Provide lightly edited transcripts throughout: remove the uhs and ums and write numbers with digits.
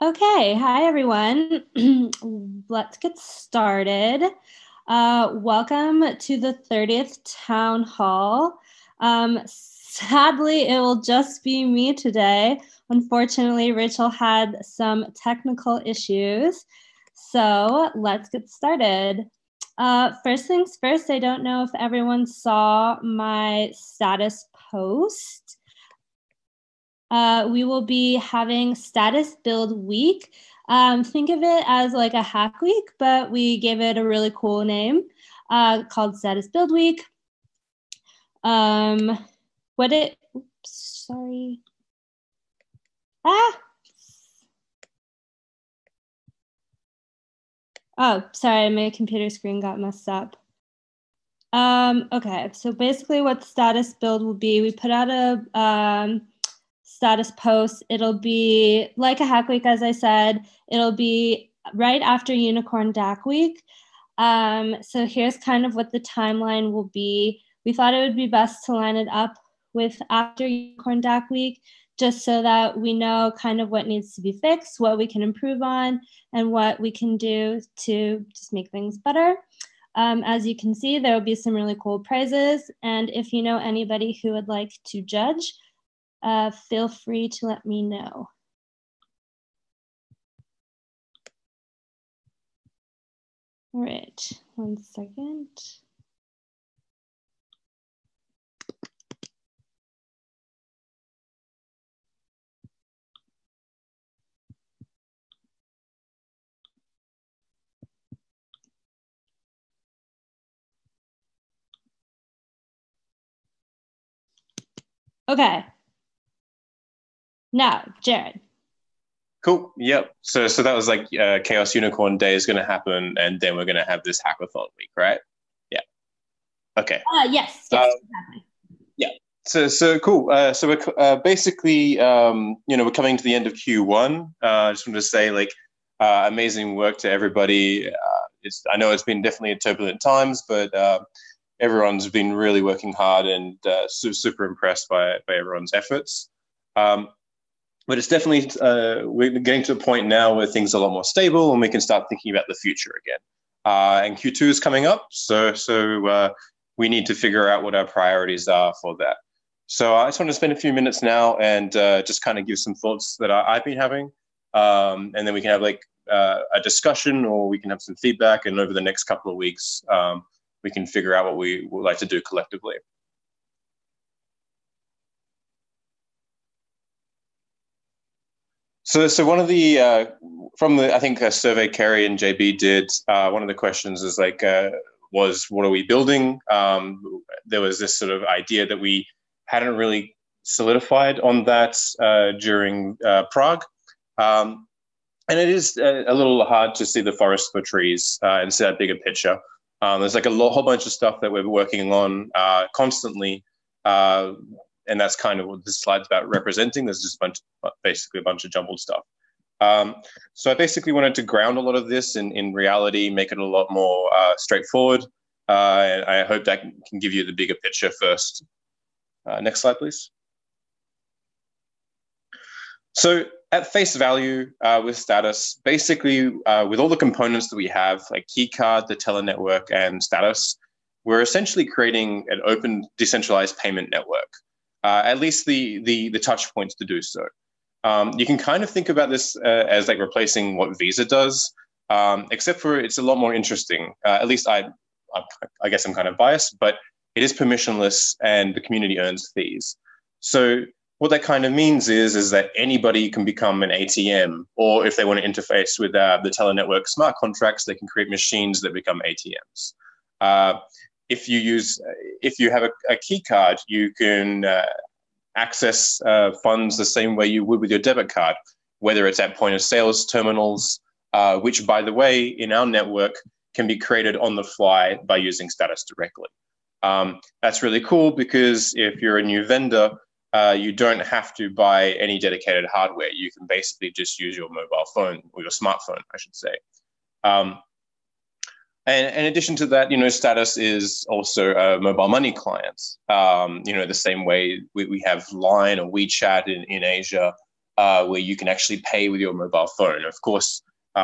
Okay, hi everyone. Let's get started. Welcome to the 30th Town Hall. Sadly, it will just be me today. Unfortunately, Rachel had some technical issues. So let's get started. First things first, I don't know if everyone saw my status post. We will be having Status Build Week. Think of it as like a hack week, but we gave it a really cool name called Status Build Week. Oops, sorry. Oh, sorry, my computer screen got messed up. Okay, so basically what Status Build will be, we put out a status post. It'll be like a hack week, as I said. It'll be right after Unicorn DAC week. So here's kind of what the timeline will be. We thought it would be best to line it up with after Unicorn DAC week, just so that we know kind of what needs to be fixed, what we can improve on, and what we can do to just make things better. As you can see, there will be some really cool prizes. And if you know anybody who would like to judge, feel free to let me know. All right, 1 second. Okay. Now, Jared. Cool. Yep. So that was like Chaos Unicorn Day is going to happen, and then we're going to have this hackathon week, right? Yeah. Okay. Yes. Exactly. Yeah. So cool. So we're basically, we're coming to the end of Q1. I just want to say, amazing work to everybody. I know it's been definitely turbulent times, but everyone's been really working hard and super impressed by everyone's efforts. But it's definitely, we're getting to a point now where things are a lot more stable and we can start thinking about the future again. And Q2 is coming up, so we need to figure out what our priorities are for that. So I just want to spend a few minutes now and just kind of give some thoughts that I've been having. And then we can have a discussion, or we can have some feedback, and over the next couple of weeks, we can figure out what we would like to do collectively. So one of the I think a survey Kerry and JB did, one of the questions is was what are we building? There was this sort of idea that we hadn't really solidified on that during Prague. And it is a little hard to see the forest for trees and see that bigger picture. There's whole bunch of stuff that we're working on constantly. And that's kind of what this slide's about representing. There's just basically a bunch of jumbled stuff. So I basically wanted to ground a lot of this in reality, make it a lot more straightforward. And I hope that can give you the bigger picture first. Next slide, please. So at face value with Status, basically with all the components that we have, like Keycard, the Teller network, and Status, we're essentially creating an open decentralized payment network. At least the touch points to do so. You can kind of think about this as replacing what Visa does, except for it's a lot more interesting. At least I guess I'm kind of biased, but it is permissionless and the community earns fees. So what that kind of means is that anybody can become an ATM, or if they want to interface with the Teller network smart contracts, they can create machines that become ATMs. If you have a key card, you can access funds the same way you would with your debit card, whether it's at point of sales terminals, which, by the way, in our network can be created on the fly by using Status directly. That's really cool because if you're a new vendor, you don't have to buy any dedicated hardware. You can basically just use your mobile phone, or your smartphone, I should say. And in addition to that, Status is also a mobile money client. The same way we have Line or WeChat in Asia. where you can actually pay with your mobile phone. Of course,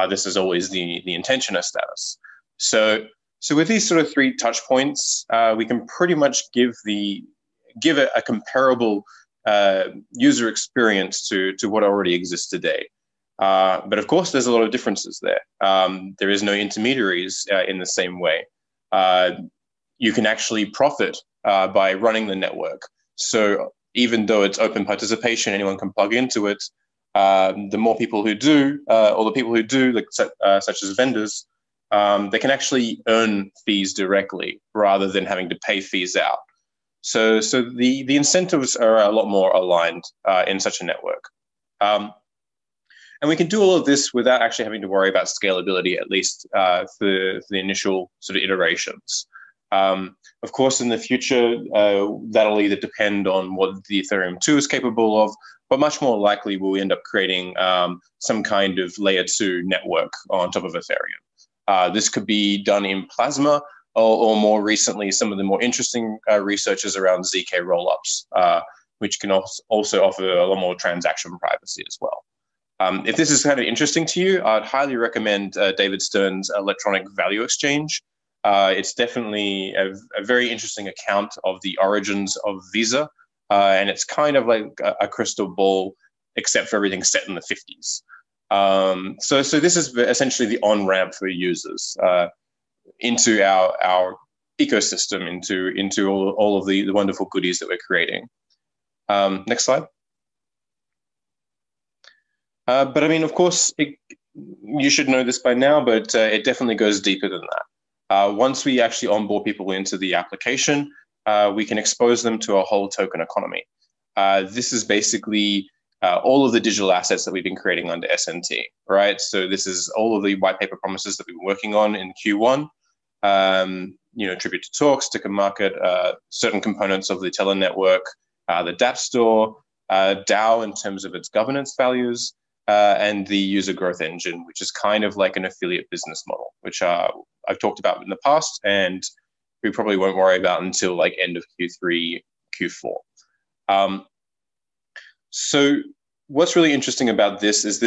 this is always the intention of Status. So with these sort of 3 touch points, we can pretty much give it a comparable user experience to what already exists today. But of course, there's a lot of differences there. There is no intermediaries in the same way. You can actually profit by running the network. So even though it's open participation, anyone can plug into it. The more people who do, or the people who do, like such as vendors, they can actually earn fees directly rather than having to pay fees out. So the incentives are a lot more aligned in such a network. And we can do all of this without actually having to worry about scalability, at least for the initial sort of iterations. Of course, in the future, that'll either depend on what the Ethereum 2 is capable of, but much more likely we'll end up creating some kind of layer 2 network on top of Ethereum. This could be done in Plasma, or more recently, some of the more interesting researches around ZK rollups, which can also offer a lot more transaction privacy as well. If this is kind of interesting to you, I'd highly recommend David Stern's Electronic Value Exchange. It's definitely a very interesting account of the origins of Visa, and it's kind of like a crystal ball, except for everything set in the 50s. So this is essentially the on-ramp for users into our ecosystem, into all of the wonderful goodies that we're creating. Next slide. But I mean, of course, you should know this by now, but it definitely goes deeper than that. Once we actually onboard people into the application, we can expose them to a whole token economy. This is basically all of the digital assets that we've been creating under SNT, right? So this is all of the white paper promises that we've been working on in Q1. Tribute to talks, ticker market, certain components of the Teller network, the DApp store, DAO in terms of its governance values, and the user growth engine, which is kind of like an affiliate business model, which I've talked about in the past, and we probably won't worry about until like end of Q3, Q4. So what's really interesting about this is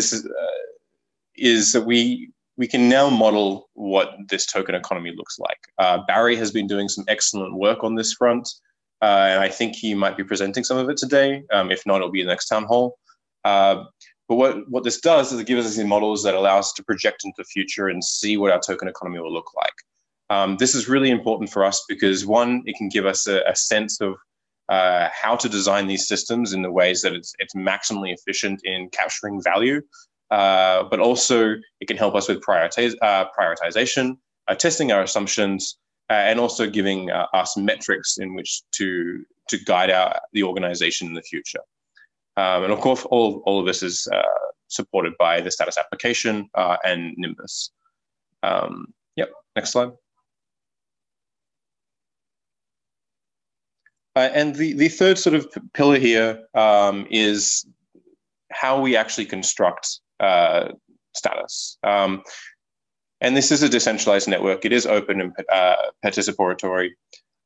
that we can now model what this token economy looks like. Barry has been doing some excellent work on this front, and I think he might be presenting some of it today. If not, it'll be in the next town hall. But what this does is it gives us these models that allow us to project into the future and see what our token economy will look like. This is really important for us because, one, it can give us a sense of how to design these systems in the ways that it's maximally efficient in capturing value, but also it can help us with prioritization, testing our assumptions, and also giving us metrics in which to guide the organization in the future. And of course, all of this is supported by the Status application and Nimbus. Yep, next slide. And the third sort of pillar here is how we actually construct Status. And this is a decentralized network. It is open and participatory.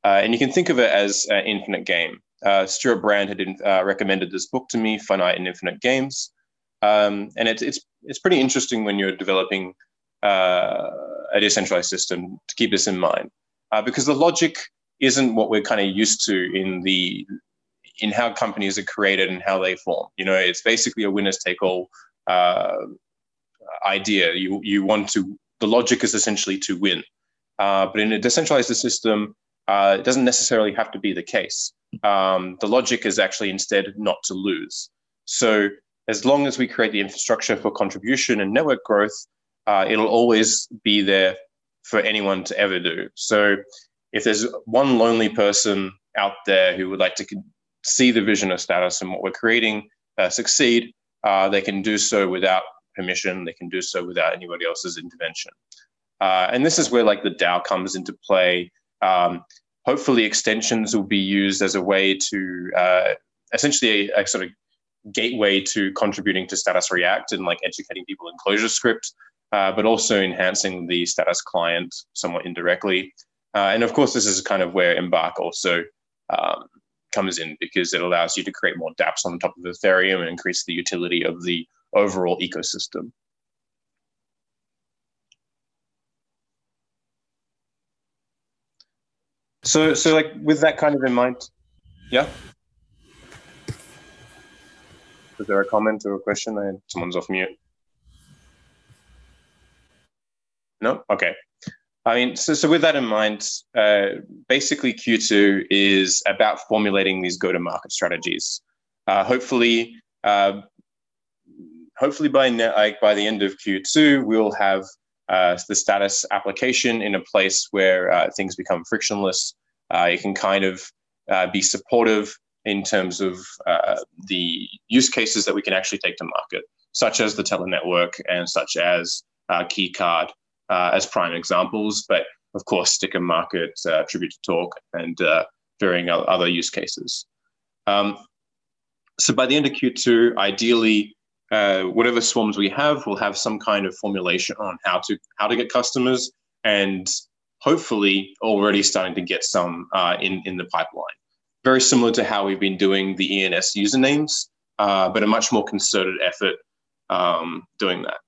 And you can think of it as an infinite game. Stuart Brand had recommended this book to me, Finite and Infinite Games. And it's pretty interesting when you're developing a decentralized system to keep this in mind, because the logic isn't what we're kind of used to in how companies are created and how they form. It's basically a winners take all idea. The logic is essentially to win. But in a decentralized system, it doesn't necessarily have to be the case. The logic is actually instead not to lose. So as long as we create the infrastructure for contribution and network growth, it'll always be there for anyone to ever do. So if there's one lonely person out there who would like to see the vision of Status and what we're creating succeed, they can do so without permission. They can do so without anybody else's intervention. And this is where like the DAO comes into play. Hopefully extensions will be used as a way to essentially a sort of gateway to contributing to Status React and like educating people in ClojureScript, but also enhancing the Status client somewhat indirectly. And of course, this is kind of where Embark also comes in, because it allows you to create more dApps on top of Ethereum and increase the utility of the overall ecosystem. So like with that kind of in mind, yeah. Is there a comment or a question? Someone's off mute. No? Okay. I mean, so with that in mind, basically Q2 is about formulating these go-to-market strategies. Hopefully by the end of Q2, we'll have the status application in a place where things become frictionless. It can kind of be supportive in terms of the use cases that we can actually take to market, such as the Teller network and such as Keycard as prime examples, but of course, Sticker Market, Tribute to Talk, and varying other use cases. So by the end of Q2, ideally, whatever swarms we have, we'll have some kind of formulation on how to get customers, and hopefully already starting to get some in the pipeline. Very similar to how we've been doing the ENS usernames, but a much more concerted effort doing that.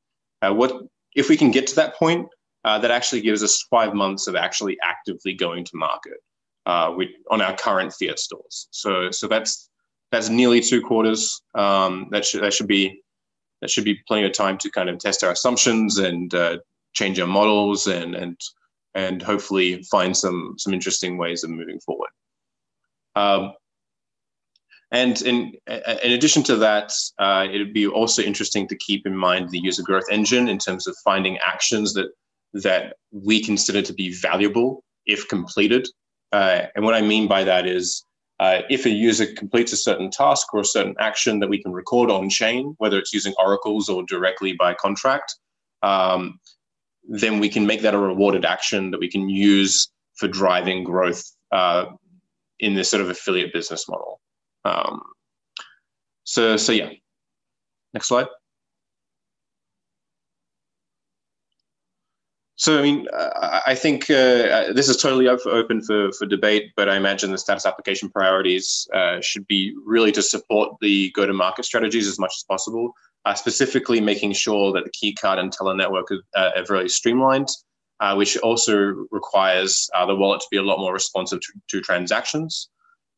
If we can get to that point, that actually gives us 5 months of actually actively going to market on our current fiat stores. So that's nearly 2 quarters. That should be plenty of time to kind of test our assumptions and change our models and hopefully find some interesting ways of moving forward. And in addition to that, it would be also interesting to keep in mind the user growth engine in terms of finding actions that we consider to be valuable if completed. And what I mean by that is if a user completes a certain task or a certain action that we can record on chain, whether it's using oracles or directly by contract, then we can make that a rewarded action that we can use for driving growth in this sort of affiliate business model. So yeah, next slide. So, I mean, I think this is totally open for debate, but I imagine the status application priorities should be really to support the go-to-market strategies as much as possible, specifically making sure that the Keycard and Teller network are very streamlined, which also requires the wallet to be a lot more responsive to transactions.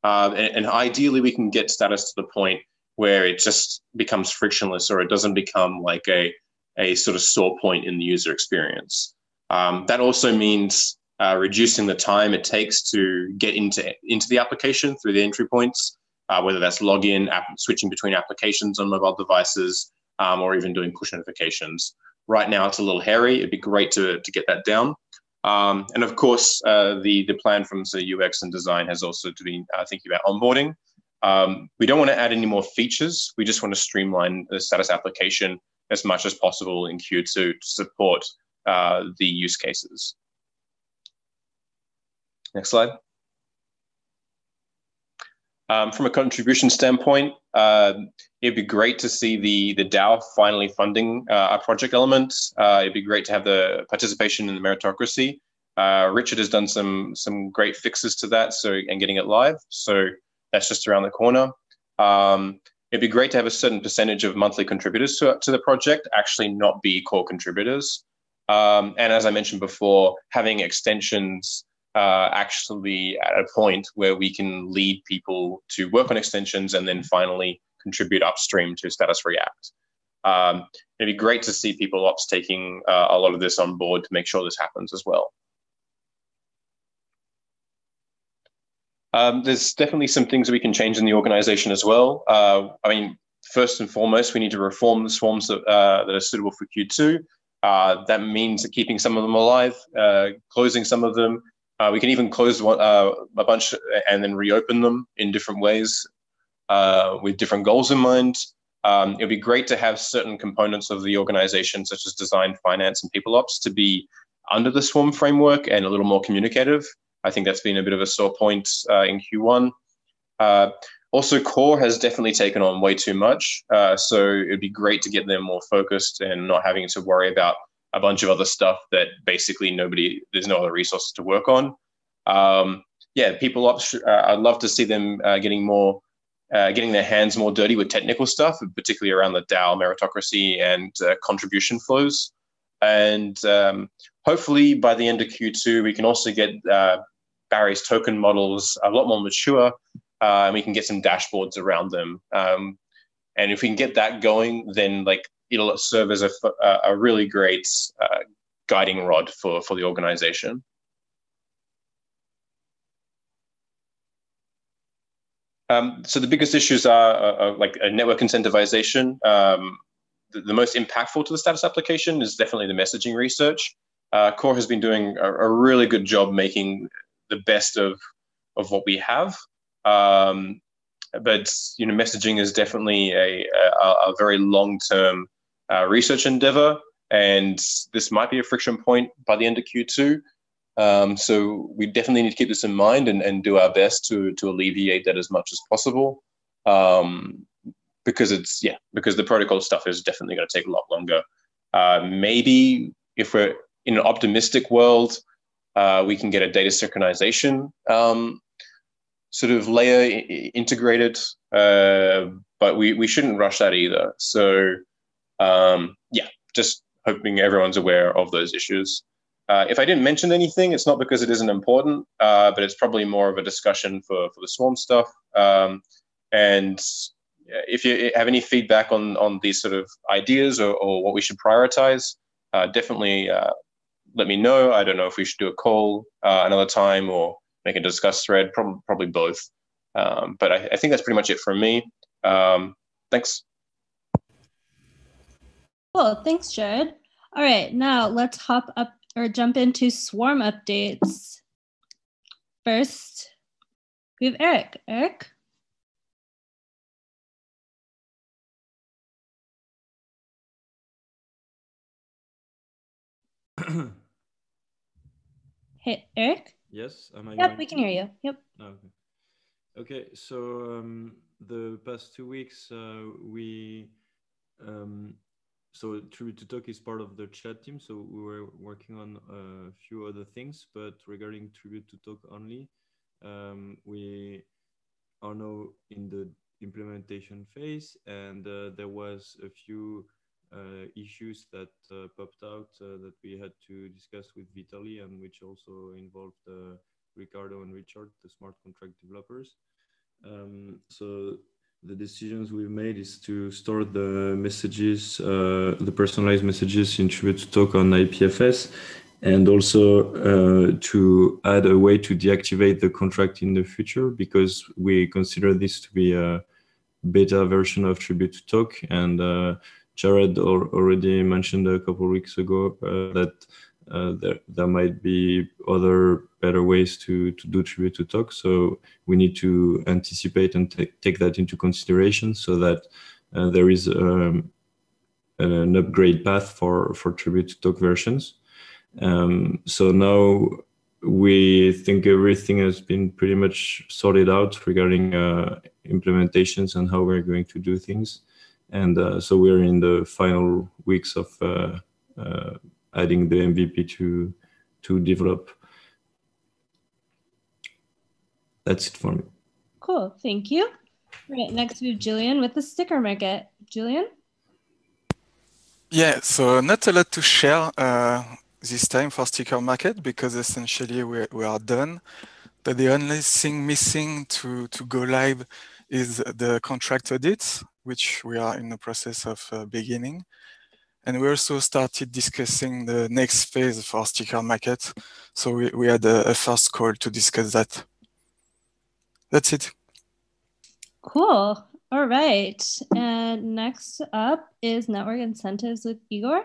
And ideally, we can get status to the point where it just becomes frictionless, or it doesn't become like a sort of sore point in the user experience. That also means reducing the time it takes to get into the application through the entry points, whether that's login, switching between applications on mobile devices, or even doing push notifications. Right now, it's a little hairy. It'd be great to get that down. And of course, the plan from UX and design has also to be thinking about onboarding. We don't want to add any more features. We just want to streamline the status application as much as possible in Q2 to support the use cases. Next slide. From a contribution standpoint, it'd be great to see the DAO finally funding our project elements. It'd be great to have the participation in the meritocracy. Richard has done some great fixes to that, and getting it live. So that's just around the corner. It'd be great to have a certain percentage of monthly contributors to the project actually not be core contributors. And as I mentioned before, having extensions actually at a point where we can lead people to work on extensions and then finally contribute upstream to Status React. It'd be great to see people ops taking a lot of this on board to make sure this happens as well. There's definitely some things that we can change in the organization as well. I mean, first and foremost, we need to reform the swarms that are suitable for Q2. That means keeping some of them alive, closing some of them. We can even close a bunch and then reopen them in different ways with different goals in mind. It'd be great to have certain components of the organization, such as design, finance, and people ops, to be under the swarm framework and a little more communicative. I think that's been a bit of a sore point in Q1. Also, core has definitely taken on way too much. So it'd be great to get them more focused and not having to worry about a bunch of other stuff that basically there's no other resources to work on. yeah, people I'd love to see them getting their hands more dirty with technical stuff, particularly around the DAO meritocracy and contribution flows. And hopefully by the end of Q2, we can also get Barry's token models a lot more mature, and we can get some dashboards around them. And if we can get that going, then it'll serve as a really great guiding rod for the organization. So the biggest issues are like network incentivization. The most impactful to the status application is definitely the messaging research. Core has been doing a really good job making the best of what we have. But messaging is definitely a very long-term research endeavor, and this might be a friction point by the end of Q2. So we definitely need to keep this in mind and do our best to alleviate that as much as possible. Because the protocol stuff is definitely going to take a lot longer. Maybe if we're in an optimistic world, we can get a data synchronization sort of layer integrated, but we shouldn't rush that either. So just hoping everyone's aware of those issues. If I didn't mention anything, it's not because it isn't important, but it's probably more of a discussion for the Swarm stuff. And if you have any feedback on these sort of ideas or what we should prioritize, definitely let me know. I don't know if we should do a call another time or make a discuss thread, probably both. But I think that's pretty much it from me. Thanks. Cool, thanks, Jared. All right, now let's hop up or jump into Swarm updates. First, we have Eric. Eric? Hey, Eric? Yes, am I? Yep, we can hear you. Yep. Oh, okay, so the past 2 weeks so Tribute to Talk is part of the chat team, so we were working on a few other things, but regarding Tribute to Talk only, we are now in the implementation phase, and there was a few issues that popped out that we had to discuss with Vitaly, and which also involved Ricardo and Richard, the smart contract developers. So the decisions we've made is to store the messages, the personalized messages in Tribute to Talk on IPFS, and also to add a way to deactivate the contract in the future, because we consider this to be a beta version of Tribute to Talk. And Jared already mentioned a couple of weeks ago that there might be other better ways to do Tribute to Talk. So we need to anticipate and take that into consideration, so that there is an upgrade path for Tribute to Talk versions. So now we think everything has been pretty much sorted out regarding implementations and how we're going to do things. And so we're in the final weeks of adding the MVP to develop. That's it for me. Cool, thank you. All right, next we have Julian with the sticker market. Julian? Yeah, so not a lot to share this time for sticker market, because essentially we are done. But the only thing missing to go live is the contract audits, which we are in the process of beginning. And we also started discussing the next phase for sticker market. So we had a first call to discuss that. That's it. Cool. All right. And next up is network incentives with Igor.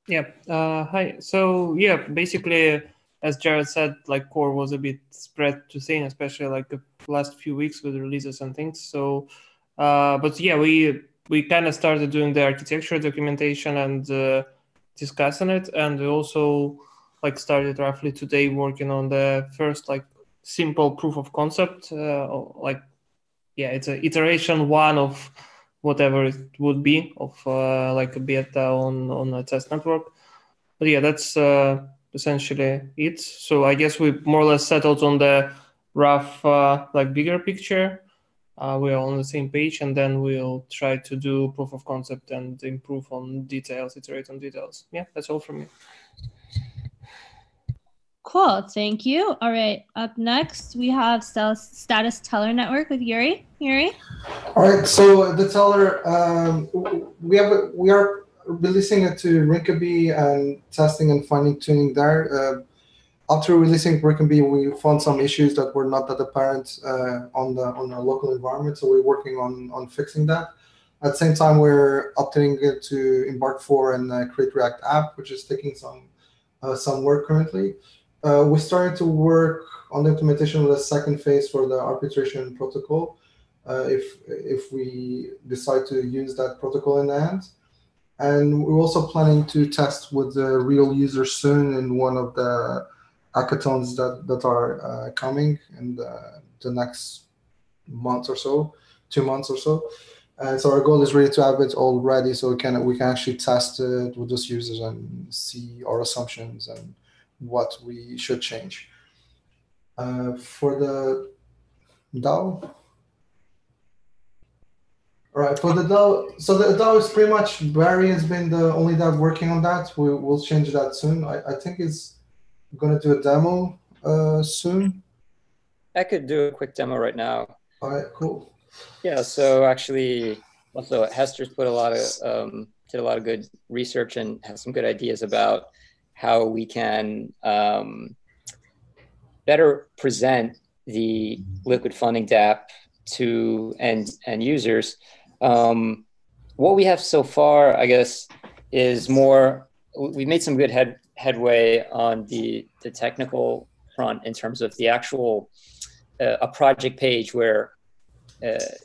Yeah. Hi. So yeah, basically, as Jared said, like Core was a bit spread too thin, especially like the last few weeks with releases and things. So, but yeah, we kind of started doing the architecture documentation and discussing it, and we also like started roughly today working on the first like simple proof of concept. It's a iteration one of whatever it would be of like a beta on a test network. But yeah, that's essentially it. So I guess we more or less settled on the rough, like bigger picture. We are on the same page, and then we'll try to do proof of concept and improve on details, iterate on details. Yeah, that's all from me. Cool, thank you. All right, up next we have status teller network with Yuri. Yuri? All right, so the teller, we are releasing it to Rinkeby and testing and fine tuning there. After releasing Rinkeby, we found some issues that were not that apparent on our local environment, so we're working on fixing that. At the same time, we're updating it to Embark 4 and Create React App, which is taking some work currently. We're starting to work on the implementation of the second phase for the arbitration protocol, if we decide to use that protocol in the end. And we're also planning to test with the real users soon in one of the hackathons that are coming in the next month or so, 2 months or so. And so our goal is really to have it all ready so we can actually test it with those users and see our assumptions and what we should change. For the DAO. All right, for the DAO, so the DAO is pretty much, Barry has been the only DAO working on that. We'll change that soon. I think it's going to do a demo soon. I could do a quick demo right now. All right, cool. Yeah, so actually, also Hester's put did a lot of good research and has some good ideas about how we can better present the liquid funding dApp to end users. What we have so far, I guess, is more, we made some good headway on the technical front in terms of the actual, a project page where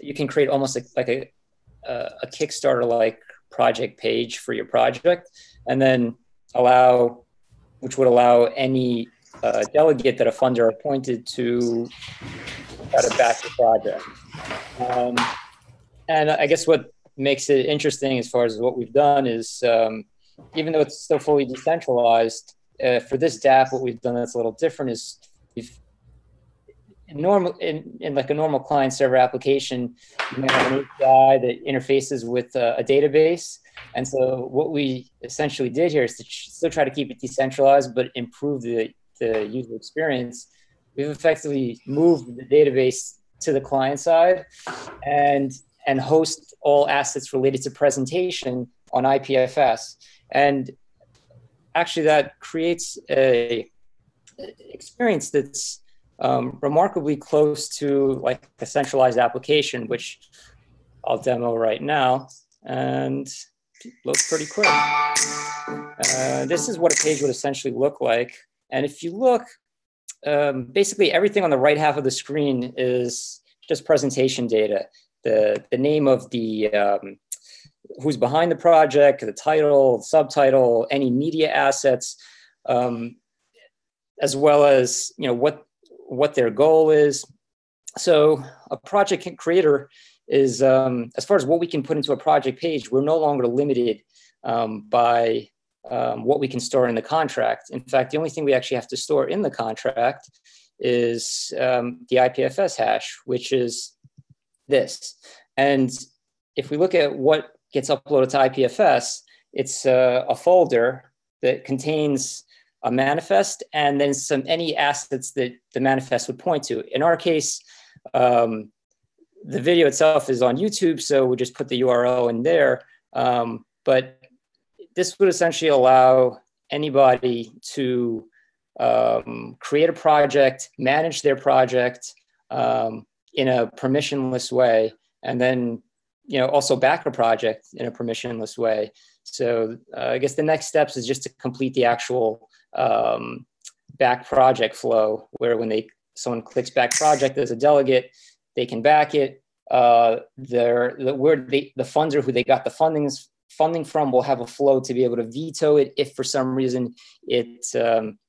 you can create almost like a Kickstarter-like project page for your project, and then which would allow any delegate that a funder appointed to try to back the project. And I guess what makes it interesting as far as what we've done is, even though it's still fully decentralized, for this dApp, what we've done that's a little different is in like a normal client server application, you may have an API that interfaces with a database. And so what we essentially did here is to still try to keep it decentralized, but improve the user experience. We've effectively moved the database to the client side and host all assets related to presentation on IPFS. And actually that creates a experience that's remarkably close to like a centralized application, which I'll demo right now, and looks pretty quick. This is what a page would essentially look like. And if you look, basically everything on the right half of the screen is just presentation data. The name of the, who's behind the project, the title, subtitle, any media assets, as well as, you know, what their goal is. So a project creator is, as far as what we can put into a project page, we're no longer limited by what we can store in the contract. In fact, the only thing we actually have to store in the contract is the IPFS hash, which is this. And if we look at what gets uploaded to IPFS, it's a folder that contains a manifest and then any assets that the manifest would point to. In our case, the video itself is on YouTube, so we just put the URL in there. But this would essentially allow anybody to create a project, manage their project in a permissionless way, and then, you know, also back a project in a permissionless way. So I guess the next steps is just to complete the actual back project flow, where when someone clicks back project as a delegate, they can back it. The funder who they got the funding from will have a flow to be able to veto it if for some reason it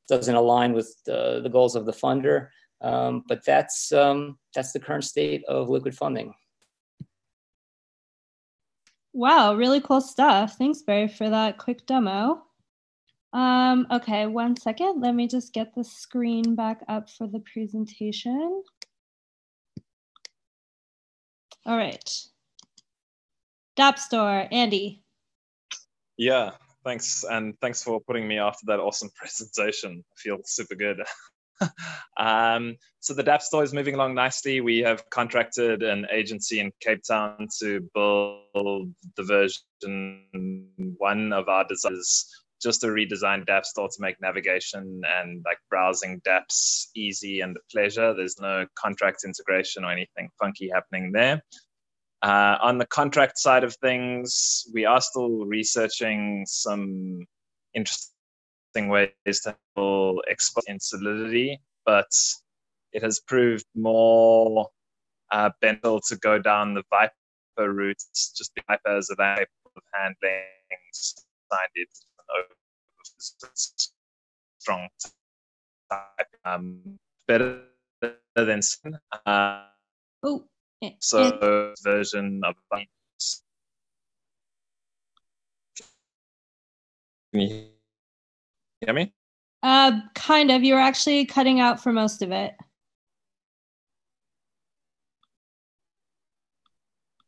doesn't align with the goals of the funder. But that's the current state of liquid funding. Wow, really cool stuff. Thanks, Barry, for that quick demo. Okay, 1 second. Let me just get the screen back up for the presentation. All right. Dap Store, Andy. Yeah, thanks. And thanks for putting me after that awesome presentation. I feel super good. So the DApp store is moving along nicely. We have contracted an agency in Cape Town to build the version 1 of our designs, just a redesigned DApp store to make navigation and like browsing dApps easy and a pleasure. There's no contract integration or anything funky happening there. On the contract side of things, we are still researching some interesting ways to handle export in Solidity, but it has proved more beneficial to go down the Viper route. Just Viper is capable of handling signed it strong type, better than so version of. Can you hear me? Kind of. You were actually cutting out for most of it.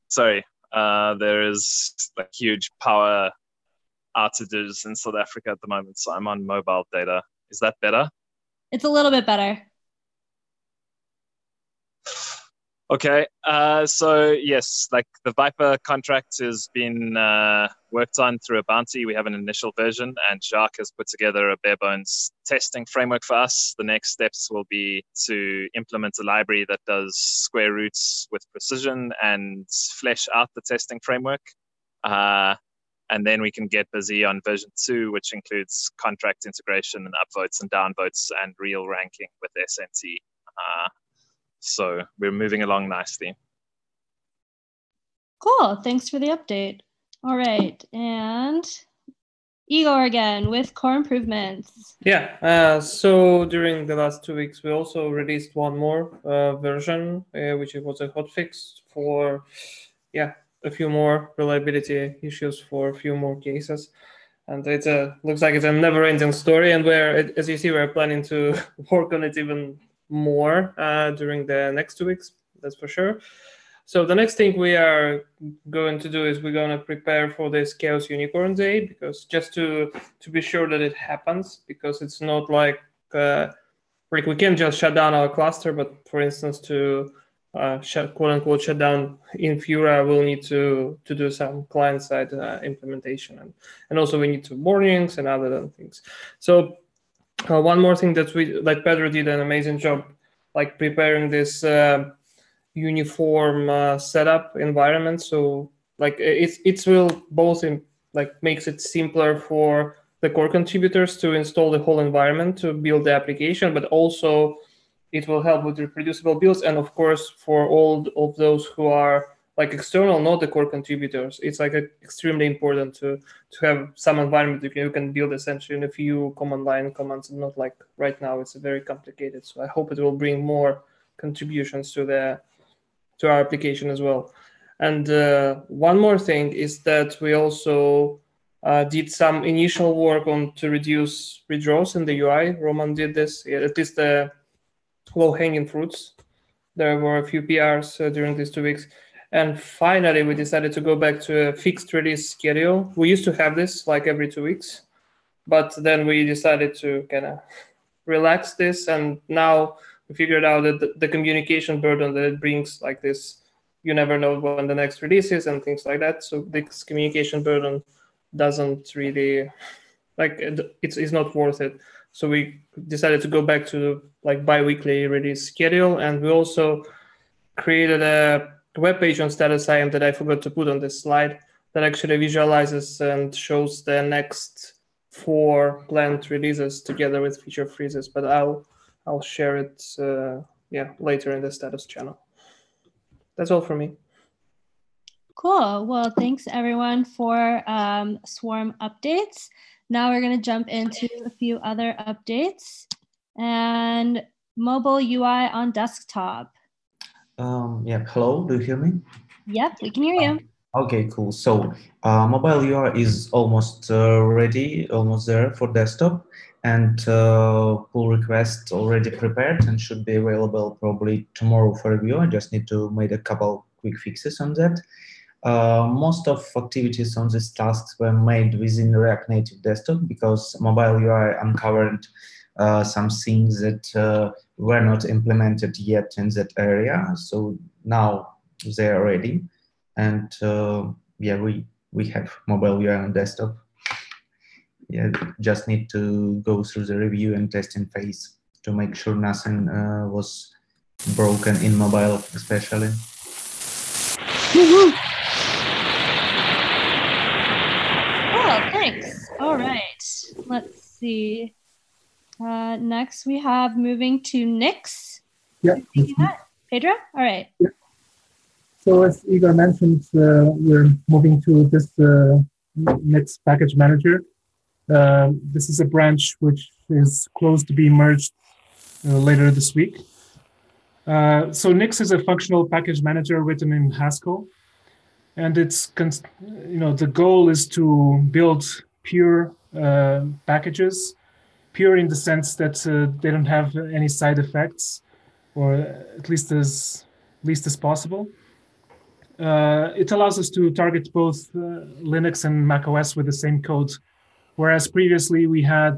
Sorry, there is like huge power outages in South Africa at the moment, so I'm on mobile data. Is that better? It's a little bit better. Okay, so yes, like the Viper contract has been worked on through a bounty. We have an initial version, and Jacques has put together a bare bones testing framework for us. The next steps will be to implement a library that does square roots with precision and flesh out the testing framework. And then we can get busy on version 2, which includes contract integration and upvotes and downvotes and real ranking with SNT. So we're moving along nicely. Cool. Thanks for the update. All right. And Igor again with core improvements. Yeah. So during the last 2 weeks, we also released one more version, which was a hotfix for, a few more reliability issues for a few more cases. And it looks like it's a never-ending story. And as you see, we're planning to work on it even more during the next 2 weeks, that's for sure. So the next thing we are going to do is we're going to prepare for this Chaos Unicorn Day, because just to be sure that it happens, because it's not like we can't just shut down our cluster, but for instance, to quote unquote shut down Infura, we'll need to do some client-side implementation, and also we need to warnings and other things. So one more thing that Pedro did an amazing job, like preparing this uniform setup environment. So like it will both makes it simpler for the core contributors to install the whole environment to build the application, but also it will help with reproducible builds. And of course, for all of those who are like external, not the core contributors, it's like extremely important to have some environment you can build essentially in a few command line commands, and not like right now it's very complicated. So I hope it will bring more contributions to our application as well. And one more thing is that we also did some initial work to reduce redraws in the UI. Roman did this, at least the low-hanging fruits. There were a few PRs during these 2 weeks. And finally, we decided to go back to a fixed release schedule. We used to have this like every 2 weeks, but then we decided to kind of relax this. And now we figured out that the communication burden that it brings, like this, you never know when the next release is and things like that. So this communication burden doesn't really, it's not worth it. So we decided to go back to like bi-weekly release schedule. And we also created a web page on Status IAM that I forgot to put on this slide that actually visualizes and shows the next 4 planned releases together with feature freezes. But I'll share it later in the status channel. That's all for me. Cool. Well, thanks everyone for Swarm updates. Now we're going to jump into a few other updates. And mobile UI on desktop. Hello, do you hear me? Yep, we can hear you. Okay, cool. So mobile UI is almost ready, almost there for desktop, and pull request already prepared and should be available probably tomorrow for review. I just need to make a couple quick fixes on that. Most of activities on these tasks were made within React Native Desktop because mobile UI uncovered some things that were not implemented yet in that area. So now they are ready, and yeah, we have mobile UI on desktop. Yeah, just need to go through the review and testing phase to make sure nothing was broken in mobile, especially. Oh, thanks. All right. Let's see. Next, we have moving to Nix. Yeah. Pedro? All right. Yeah. So as Igor mentioned, we're moving to this Nix package manager. This is a branch which is close to be merged later this week. So Nix is a functional package manager written in Haskell. And it's, the goal is to build pure packages, pure in the sense that they don't have any side effects, or at least as least as possible. It allows us to target both Linux and macOS with the same code, whereas previously we had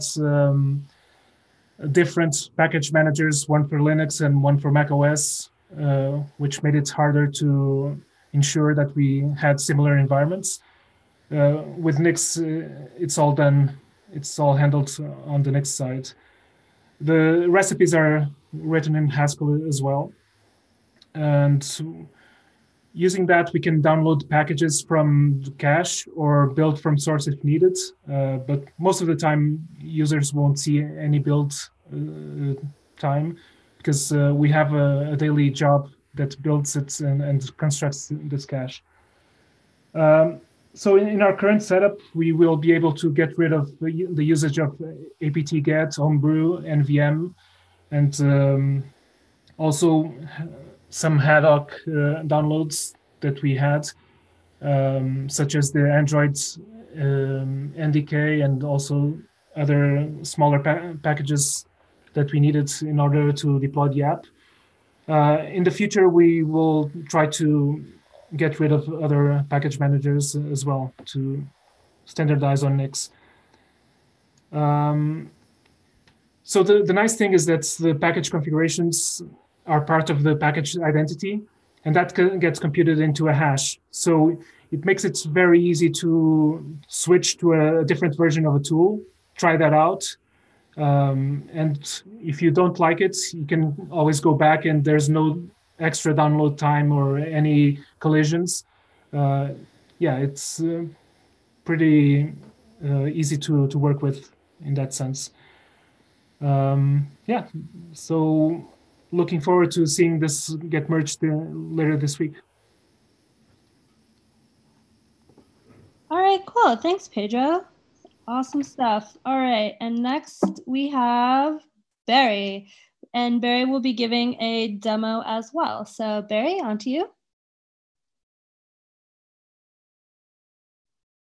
different package managers, one for Linux and one for macOS, which made it harder to ensure that we had similar environments. With Nix, it's all done. It's all handled on the Nix side. The recipes are written in Haskell as well. And using that, we can download packages from the cache or build from source if needed. But most of the time, users won't see any build time because we have a daily job that builds it and constructs this cache. So in our current setup, we will be able to get rid of the usage of apt-get, homebrew, nvm, and also some ad hoc downloads that we had, such as the Android NDK and also other smaller packages that we needed in order to deploy the app. In the future, we will try to get rid of other package managers as well to standardize on Nix. So the nice thing is that the package configurations are part of the package identity, and that gets computed into a hash. So it makes it very easy to switch to a different version of a tool, try that out. And if you don't like it, you can always go back and there's no extra download time or any collisions. Yeah, it's pretty easy to work with in that sense. Yeah, so looking forward to seeing this get merged later this week. All right, cool. Thanks, Pedro. Awesome stuff. All right, and next we have Barry, and Barry will be giving a demo as well. So Barry, on to you.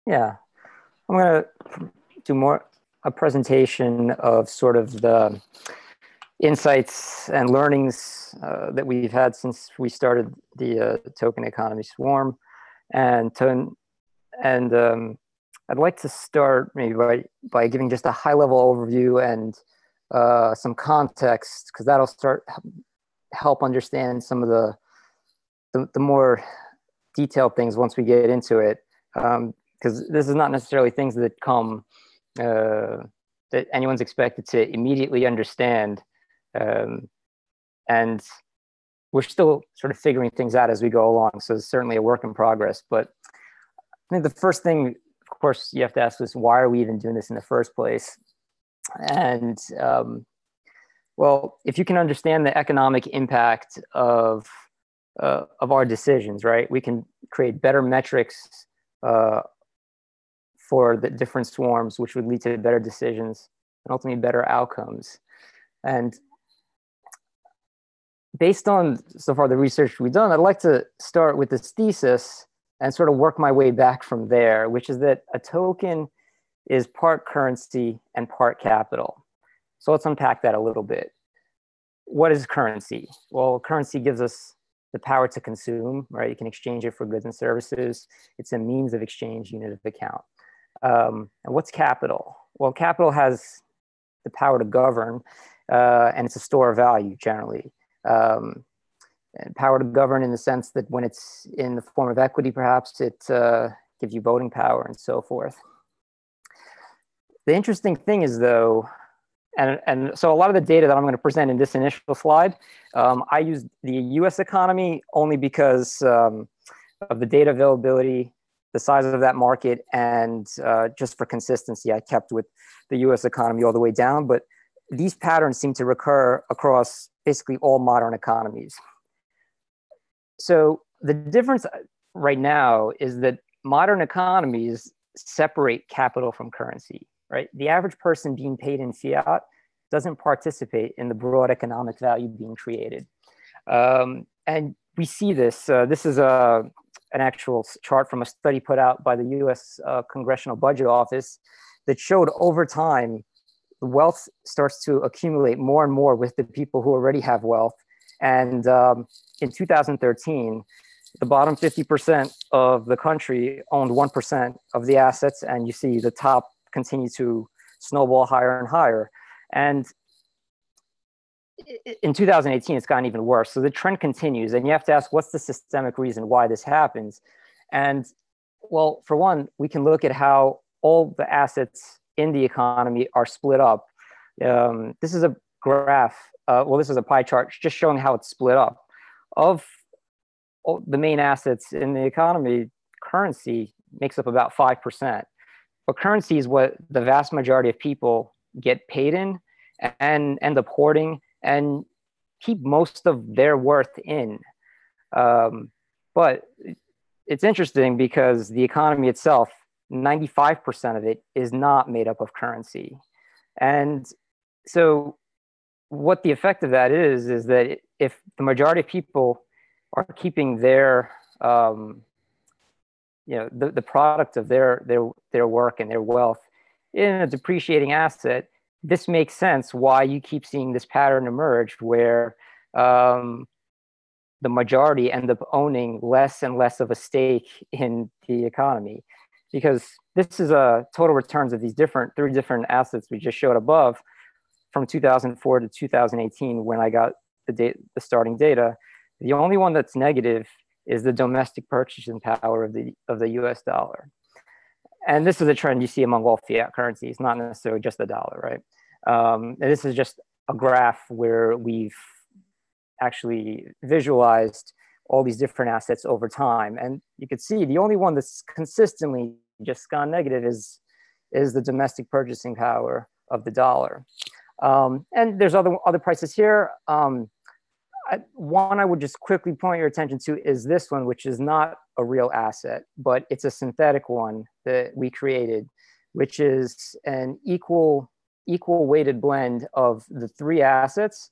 Yeah, I'm going to do a presentation of sort of the insights and learnings that we've had since we started the token economy swarm, and I'd like to start maybe by giving just a high-level overview and some context, because that'll help understand some of the more detailed things once we get into it. Because this is not necessarily things that come that anyone's expected to immediately understand, and we're still sort of figuring things out as we go along. So it's certainly a work in progress. But I think the first thing, of course, you have to ask is, why are we even doing this in the first place? And well, if you can understand the economic impact of our decisions, right, we can create better metrics for the different swarms, which would lead to better decisions and ultimately better outcomes. And based on so far the research we've done, I'd like to start with this thesis and sort of work my way back from there, which is that a token is part currency and part capital. So let's unpack that a little bit. What is currency? Well, currency gives us the power to consume, right? You can exchange it for goods and services. It's a means of exchange, unit of account. And what's capital? Well, capital has the power to govern, and it's a store of value generally. And power to govern in the sense that when it's in the form of equity, perhaps it gives you voting power and so forth. The interesting thing is though, and so a lot of the data that I'm going to present in this initial slide, I used the US economy only because of the data availability, the size of that market, and just for consistency, I kept with the US economy all the way down. But these patterns seem to recur across basically all modern economies. So the difference right now is that modern economies separate capital from currency, right? The average person being paid in fiat doesn't participate in the broad economic value being created. And we see this. This is an actual chart from a study put out by the US Congressional Budget Office that showed over time, the wealth starts to accumulate more and more with the people who already have wealth. And in 2013, the bottom 50% of the country owned 1% of the assets, and you see the top continue to snowball higher and higher. And in 2018, it's gotten even worse. So the trend continues, and you have to ask, what's the systemic reason why this happens? And well, for one, we can look at how all the assets in the economy are split up. This is a graph. This is a pie chart just showing how it's split up. Of all the main assets in the economy, currency makes up about 5%. But currency is what the vast majority of people get paid in and end up hoarding and keep most of their worth in. But it's interesting because the economy itself, 95% of it is not made up of currency. And so what the effect of that is that if the majority of people are keeping their, the product of their work and their wealth in a depreciating asset, this makes sense why you keep seeing this pattern emerge where the majority end up owning less and less of a stake in the economy. Because this is a total returns of these three different assets we just showed above from 2004 to 2018 when I got the starting data. The only one that's negative is the domestic purchasing power of the US dollar. And this is a trend you see among all fiat currencies, not necessarily just the dollar, right? And this is just a graph where we've actually visualized all these different assets over time. And you can see the only one that's consistently just gone negative is the domestic purchasing power of the dollar. And there's other prices here. One I would just quickly point your attention to is this one, which is not a real asset, but it's a synthetic one that we created, which is an equal weighted blend of the three assets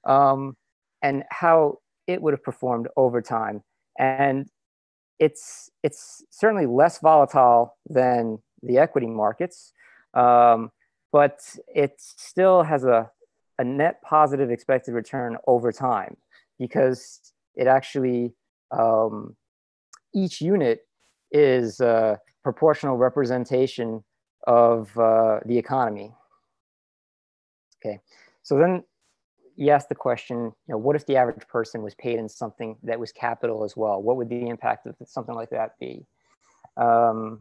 and how it would have performed over time. And it's certainly less volatile than the equity markets, but it still has a net positive expected return over time because it actually, each unit is a proportional representation of the economy. Okay, so then you ask the question, what if the average person was paid in something that was capital as well? What would the impact of something like that be? And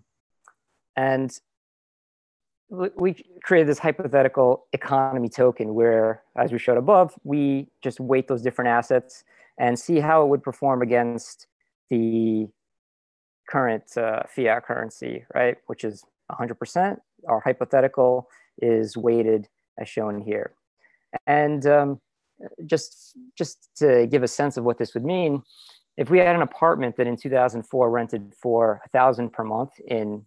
we created this hypothetical economy token where, as we showed above, we just weight those different assets and see how it would perform against the current fiat currency, right? Which is 100%. Our hypothetical is weighted as shown here. And just to give a sense of what this would mean, if we had an apartment that in 2004 rented for $1,000 per month in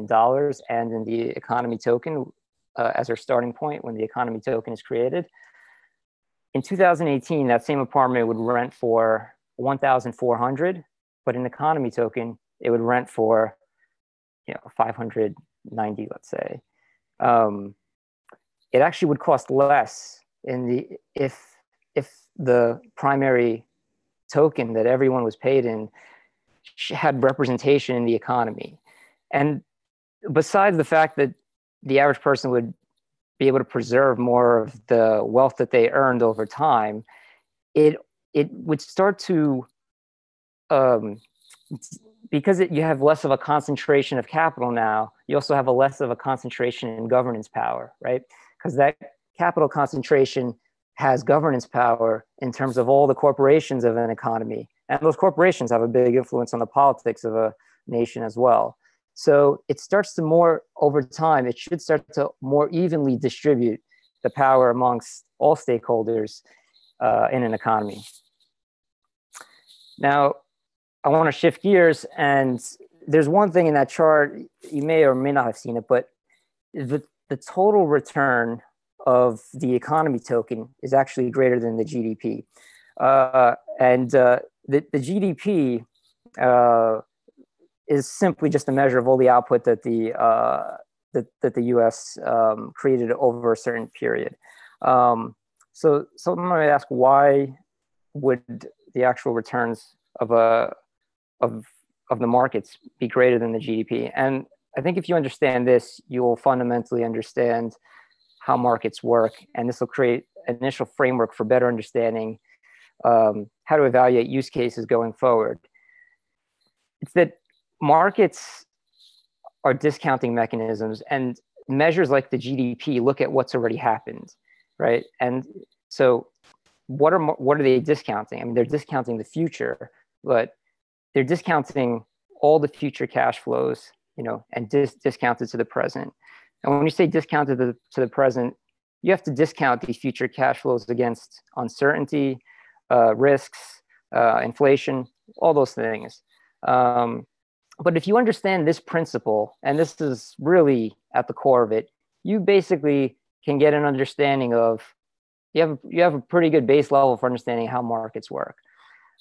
dollars and in the economy token as our starting point when the economy token is created, in 2018, that same apartment would rent for $1,400, but in economy token, it would rent for, 590, let's say. It actually would cost less if the primary token that everyone was paid in had representation in the economy. And besides the fact that the average person would be able to preserve more of the wealth that they earned over time, it would start to, because you have less of a concentration of capital now, you also have less of a concentration in governance power, right? Because that capital concentration has governance power in terms of all the corporations of an economy. And those corporations have a big influence on the politics of a nation as well. So it starts to more, over time, it should start to more evenly distribute the power amongst all stakeholders in an economy. Now, I want to shift gears, and there's one thing in that chart, you may or may not have seen it, but the total return of the economy token is actually greater than the GDP. The GDP is simply just a measure of all the output that the U.S. Created over a certain period. So someone might ask, why would the actual returns of the markets be greater than the GDP? And I think if you understand this, you will fundamentally understand how markets work, and this will create an initial framework for better understanding how to evaluate use cases going forward. It's that markets are discounting mechanisms, and measures like the GDP look at what's already happened, right? And so what are they discounting? I mean, they're discounting the future, but they're discounting all the future cash flows, and discounted to the present. And when you say discounted to the present, you have to discount these future cash flows against uncertainty, risks, inflation, all those things. But if you understand this principle, and this is really at the core of it, you basically can get an understanding of, you have a pretty good base level for understanding how markets work.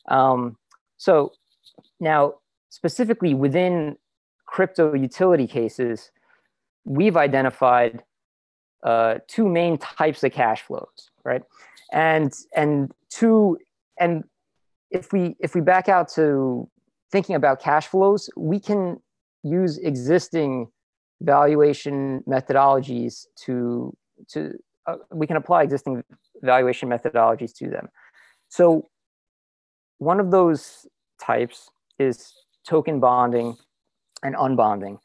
So now, specifically within crypto utility cases, we've identified two main types of cash flows, right? And if we back out to thinking about cash flows, we can use existing valuation methodologies we can apply existing valuation methodologies to them. So one of those types is token bonding and unbonding.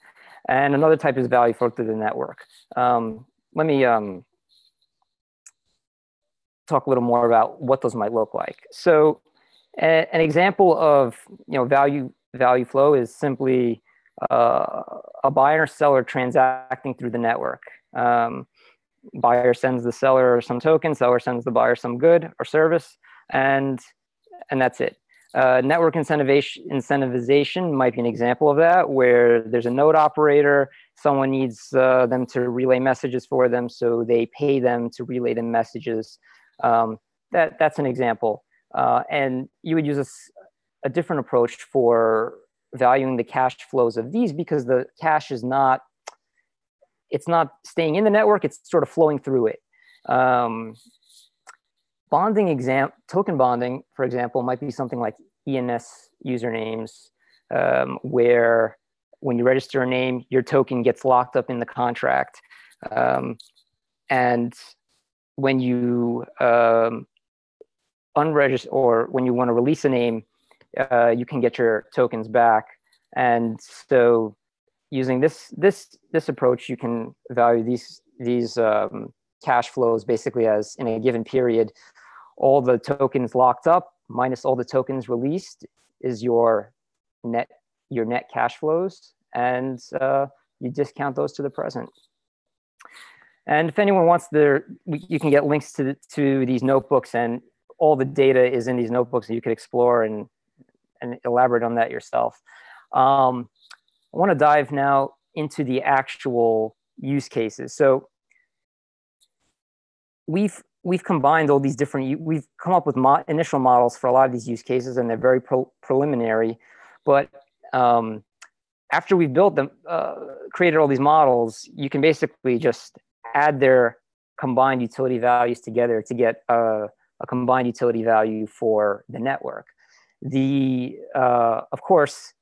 And another type is value flow through the network. Let me talk a little more about what those might look like. So an example of value flow is simply a buyer or seller transacting through the network. Buyer sends the seller some token, seller sends the buyer some good or service, and that's it. Network incentivization might be an example of that, where there's a node operator, someone needs them to relay messages for them, so they pay them to relay the messages. That's an example. And you would use a different approach for valuing the cash flows of these, because the cash is it's not staying in the network, it's sort of flowing through it. Token bonding, for example, might be something like ENS usernames, where when you register a name, your token gets locked up in the contract. And when you unregister, or when you want to release a name, you can get your tokens back. And so using this approach, you can value these cash flows basically as, in a given period, all the tokens locked up minus all the tokens released is your net cash flows, and you discount those to the present. And if anyone wants you can get links to these notebooks, and all the data is in these notebooks that you could explore and elaborate on that yourself. I want to dive now into the actual use cases. So we've combined all these we've come up with initial models for a lot of these use cases, and they're very preliminary. But after we've built them, created all these models, you can basically just add their combined utility values together to get a combined utility value for the network. Of course,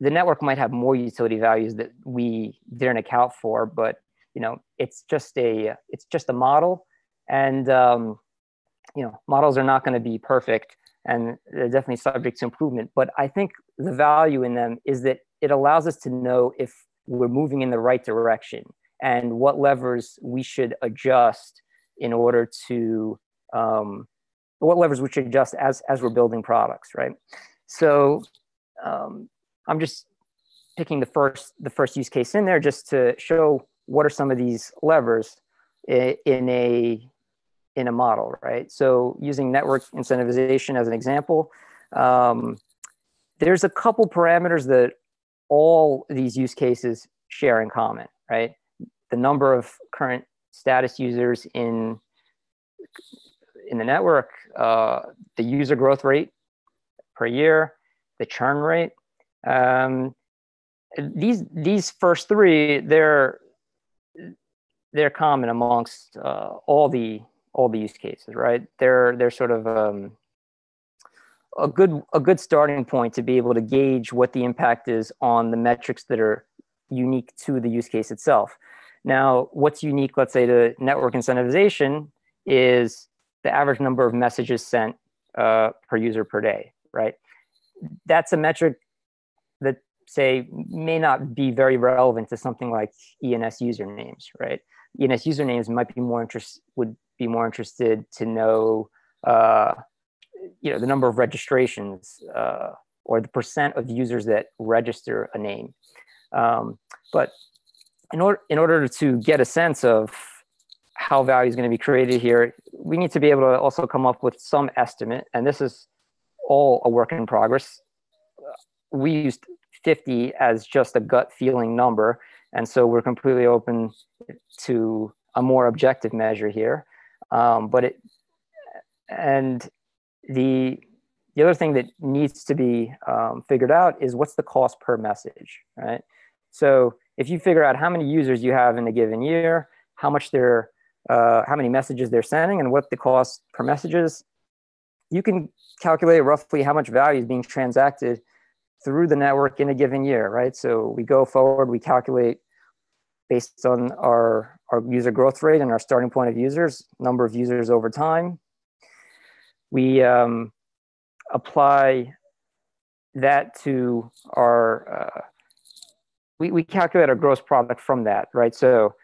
the network might have more utility values that we didn't account for, but it's just a model, and models are not going to be perfect, and they're definitely subject to improvement. But I think the value in them is that it allows us to know if we're moving in the right direction and what levers we should adjust in order to what levers we should adjust as we're building products, right? So I'm just picking the first use case in there just to show what are some of these levers in a model, right? So using network incentivization as an example, there's a couple parameters that all these use cases share in common, right? The number of current status users in the network, the user growth rate per year, the churn rate. These first three, they're common amongst all the use cases, right? They're sort of a good starting point to be able to gauge what the impact is on the metrics that are unique to the use case itself. Now, what's unique, let's say, to network incentivization is the average number of messages sent per user per day, right? That's a metric that, say, may not be very relevant to something like ENS usernames, right? ENS usernames would be more interested to know, the number of registrations or the percent of users that register a name. But in order to get a sense of how value is going to be created here, we need to be able to also come up with some estimate. And this is all a work in progress. We used 50 as just a gut feeling number. And so we're completely open to a more objective measure here. The other thing that needs to be figured out is what's the cost per message, right? So if you figure out how many users you have in a given year, how many messages they're sending, and what the cost per message is, you can calculate roughly how much value is being transacted through the network in a given year, right? So we go forward, we calculate based on our user growth rate and our starting point of users, number of users over time. We apply that to our, we calculate our gross product from that, right? So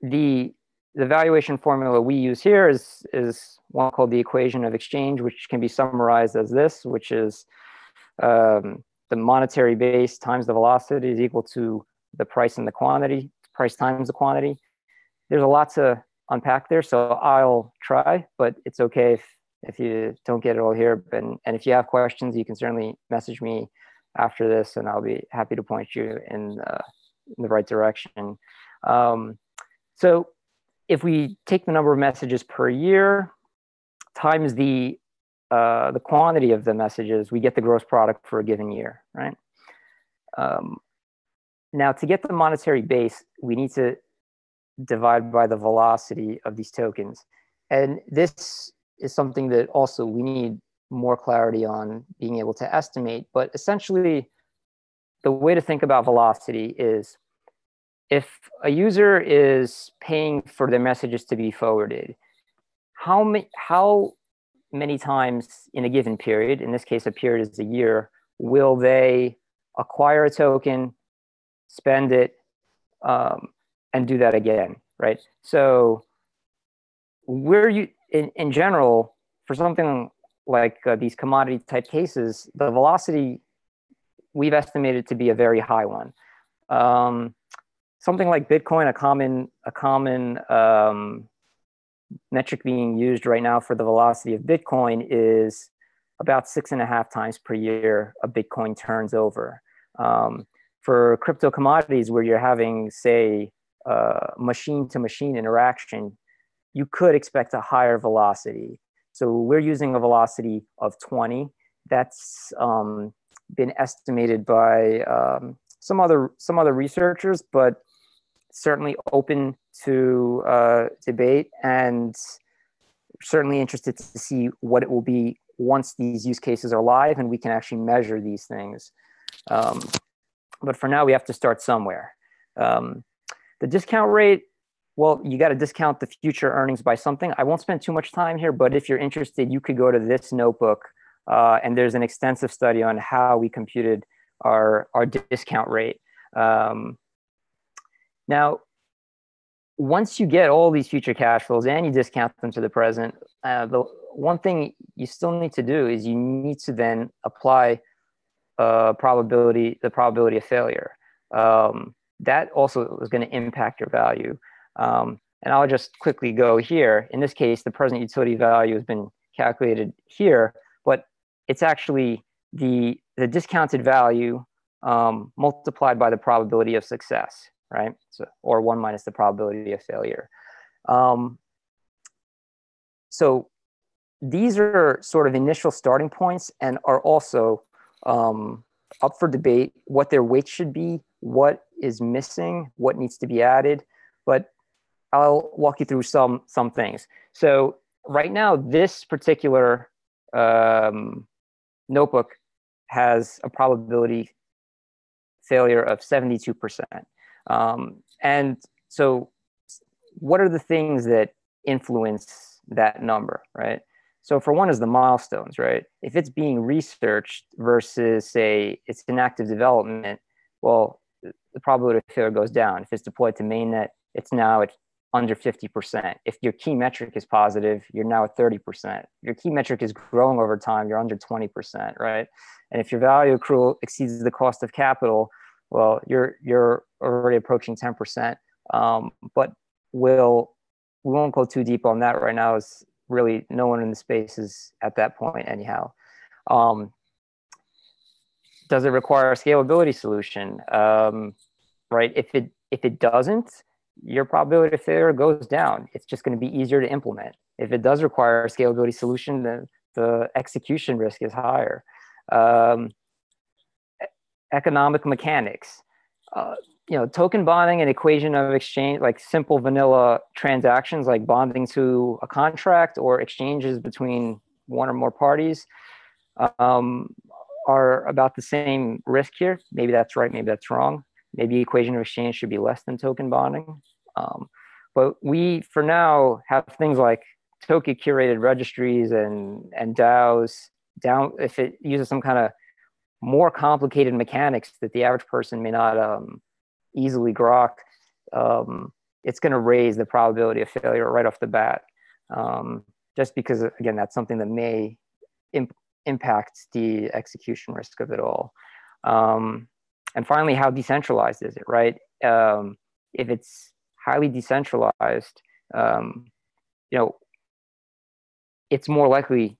the valuation formula we use here is one called the equation of exchange, which can be summarized as this, which is the monetary base times the velocity is equal to the price and the quantity, price times the quantity. There's a lot to unpack there, so I'll try, but it's okay if you don't get it all here. And if you have questions, you can certainly message me after this, and I'll be happy to point you in the right direction. So if we take the number of messages per year times the quantity of the messages, we get the gross product for a given year, right? Now, to get the monetary base, we need to divide by the velocity of these tokens. And this is something that also we need more clarity on being able to estimate. But essentially, the way to think about velocity is if a user is paying for their messages to be forwarded, how many times in a given period, in this case, a period is a year, will they acquire a token, spend it, and do that again, right? So in general, for something like these commodity type cases, the velocity we've estimated to be a very high one. Something like Bitcoin, a common metric being used right now for the velocity of Bitcoin is about 6.5 times per year a Bitcoin turns over. For crypto commodities where you're having, say, machine-to-machine interaction, you could expect a higher velocity. So we're using a velocity of 20. That's been estimated by some other researchers, but certainly open to debate, and certainly interested to see what it will be once these use cases are live and we can actually measure these things. But for now, we have to start somewhere. The discount rate, well, you got to discount the future earnings by something. I won't spend too much time here, but if you're interested, you could go to this notebook, and there's an extensive study on how we computed our discount rate. Now, once you get all these future cash flows and you discount them to the present, the one thing you still need to do is you need to then apply the probability of failure. That also is going to impact your value. And I'll just quickly go here. In this case, the present utility value has been calculated here, but it's actually the discounted value multiplied by the probability of success, right? So, or 1 minus the probability of failure. So these are sort of initial starting points and are also up for debate what their weight should be, what is missing, what needs to be added. But I'll walk you through some things. So right now, this particular notebook has a probability failure of 72%. And so what are the things that influence that number, right? So for one is the milestones, right? If it's being researched versus say it's in active development, well, the probability of failure goes down. If it's deployed to mainnet, it's now at under 50%. If your key metric is positive, you're now at 30%. Your key metric is growing over time, you're under 20%, right? And if your value accrual exceeds the cost of capital, well, you're already approaching 10%. But we won't go too deep on that right now, as really no one in the space is at that point anyhow. Does it require a scalability solution? Right, if it doesn't, your probability of failure goes down. It's just going to be easier to implement. If it does require a scalability solution, then the execution risk is higher. Economic mechanics, token bonding and equation of exchange, like simple vanilla transactions like bonding to a contract or exchanges between one or more parties are about the same risk here. Maybe that's right, maybe that's wrong. Maybe equation of exchange should be less than token bonding. But we, for now, have things like token curated registries and DAOs. If it uses some kind of more complicated mechanics that the average person may not easily grok, it's going to raise the probability of failure right off the bat. Just because, again, that's something that may impact the execution risk of it all. And finally, how decentralized is it, right? If it's highly decentralized, it's more likely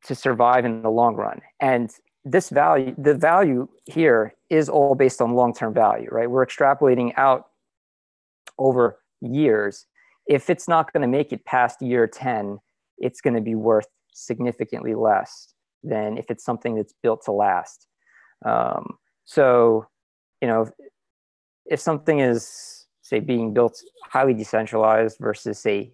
to survive in the long run. And this value, the value here is all based on long-term value, right? We're extrapolating out over years. If it's not going to make it past year 10, it's going to be worth significantly less than if it's something that's built to last. So, if something is, say, being built highly decentralized versus, say,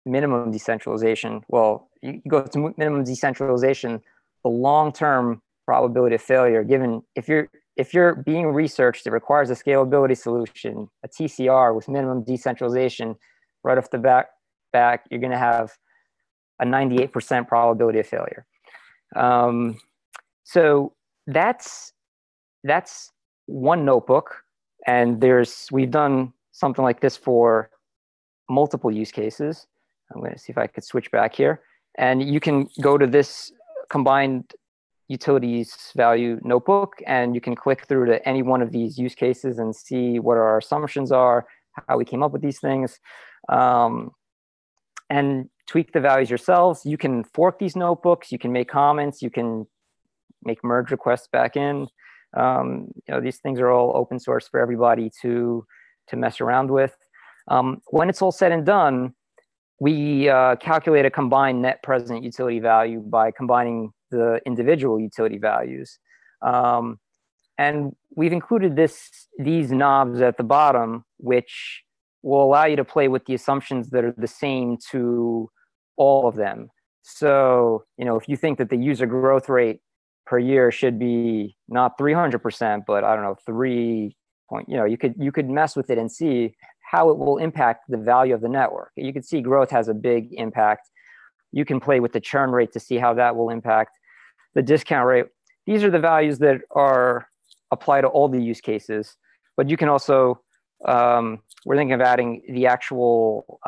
minimum decentralization, well, you go to minimum decentralization, the long-term probability of failure, given if you're being researched, it requires a scalability solution, a TCR with minimum decentralization, right off the back, you're going to have a 98% probability of failure. So that's one notebook, and we've done something like this for multiple use cases. I'm going to see if I could switch back here, and you can go to this combined utilities value notebook, and you can click through to any one of these use cases and see what our assumptions are, how we came up with these things, and tweak the values yourselves. You can fork these notebooks, you can make comments, you can make merge requests back in. These things are all open source for everybody to mess around with. When it's all said and done, we calculate a combined net present utility value by combining the individual utility values. And we've included these knobs at the bottom, which will allow you to play with the assumptions that are the same to all of them. So, if you think that the user growth rate per year should be not 300%, but I don't know, 3 point, you could mess with it and see how it will impact the value of the network. You can see growth has a big impact. You can play with the churn rate to see how that will impact the discount rate. These are the values that are apply to all the use cases, but you can also, we're thinking of adding the actual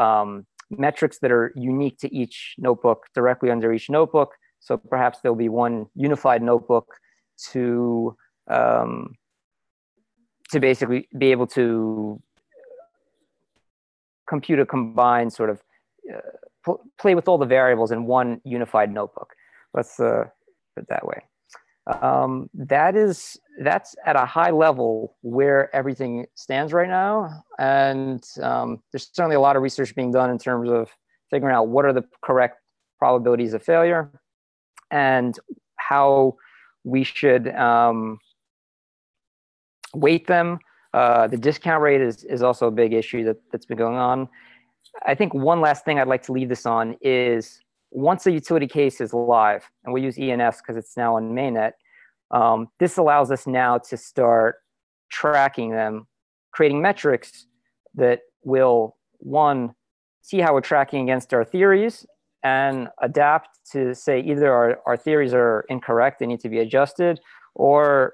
metrics that are unique to each notebook directly under each notebook. So perhaps there'll be one unified notebook to basically be able to compute a combined sort of play with all the variables in one unified notebook. Let's put it that way. That's at a high level where everything stands right now. And there's certainly a lot of research being done in terms of figuring out what are the correct probabilities of failure and how we should weight them. The discount rate is also a big issue that's been going on. I think one last thing I'd like to leave this on is once a utility case is live, and we use ENS because it's now on mainnet, this allows us now to start tracking them, creating metrics that will, one, see how we're tracking against our theories and adapt to say either our theories are incorrect, they need to be adjusted, or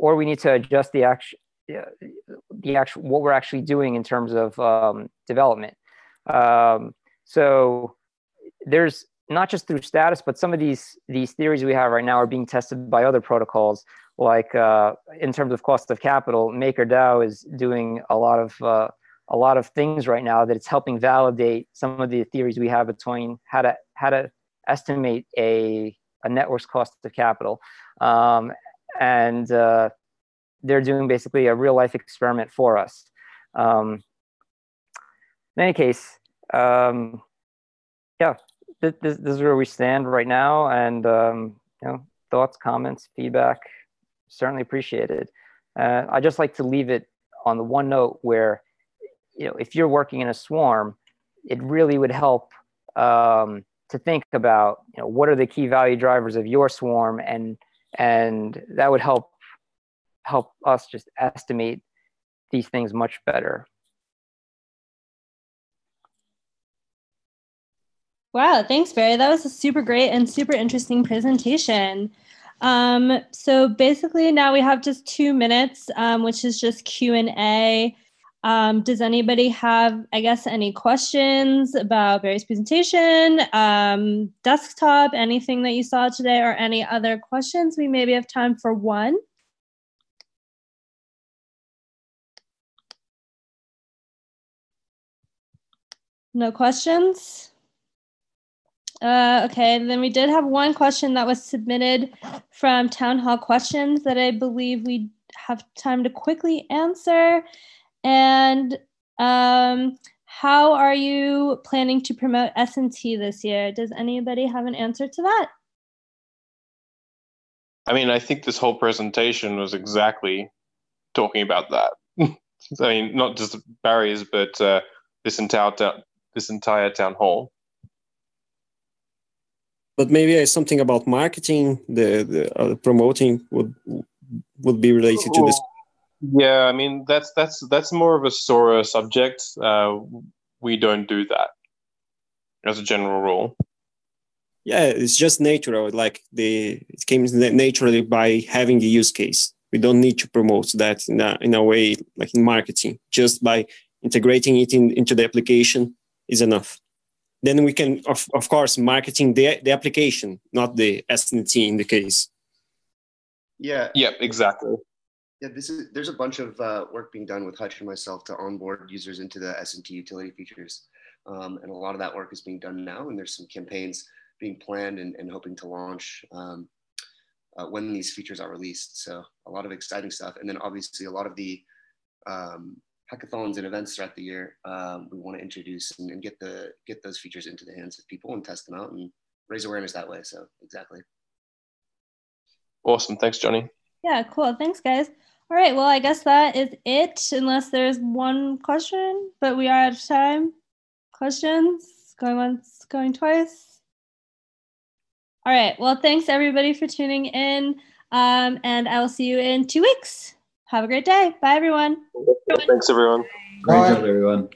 we need to adjust the actual what we're actually doing in terms of development. So there's not just through status, but some of these theories we have right now are being tested by other protocols. Like in terms of cost of capital, MakerDAO is doing a lot of things right now that it's helping validate some of the theories we have between how to estimate a network's cost of capital. And they're doing basically a real life experiment for us. In any case, yeah, this is where we stand right now, and thoughts, comments, feedback, certainly appreciated. I just like to leave it on the one note where, if you're working in a swarm, it really would help to think about, what are the key value drivers of your swarm, and that would help us just estimate these things much better. Wow, thanks, Barry. That was a super great and super interesting presentation. So basically now we have just 2 minutes, which is just Q&A. Does anybody have, I guess, any questions about Barry's presentation, desktop, anything that you saw today, or any other questions? We maybe have time for one. No questions? Okay, then we did have one question that was submitted from Townhall Questions that I believe we have time to quickly answer. And how are you planning to promote S&T this year? Does anybody have an answer to that? I mean, I think this whole presentation was exactly talking about that. I mean, not just barriers, but this entire town hall. But maybe something about marketing, the promoting would be related to this. Yeah, I mean that's more of a Sora subject. We don't do that as a general rule. Yeah, it's just natural. Like it came naturally by having the use case. We don't need to promote that in a way like in marketing. Just by integrating it into the application is enough. Then we can, of course, marketing the application, not the S&T in the case. Yeah. Yeah, exactly. Yeah, there's a bunch of work being done with Hutch and myself to onboard users into the S&T utility features. And a lot of that work is being done now, and there's some campaigns being planned and hoping to launch when these features are released. So a lot of exciting stuff. And then obviously a lot of the hackathons and events throughout the year, we want to introduce and get those features into the hands of people and test them out and raise awareness that way. So exactly. Awesome. Thanks, Johnny. Yeah, cool. Thanks, guys. All right. Well, I guess that is it, unless there's one question, but we are out of time. Questions? Going once, going twice. All right. Well, thanks everybody for tuning in. And I will see you in 2 weeks. Have a great day. Bye, everyone. Thanks, everyone. Bye. Great job, everyone.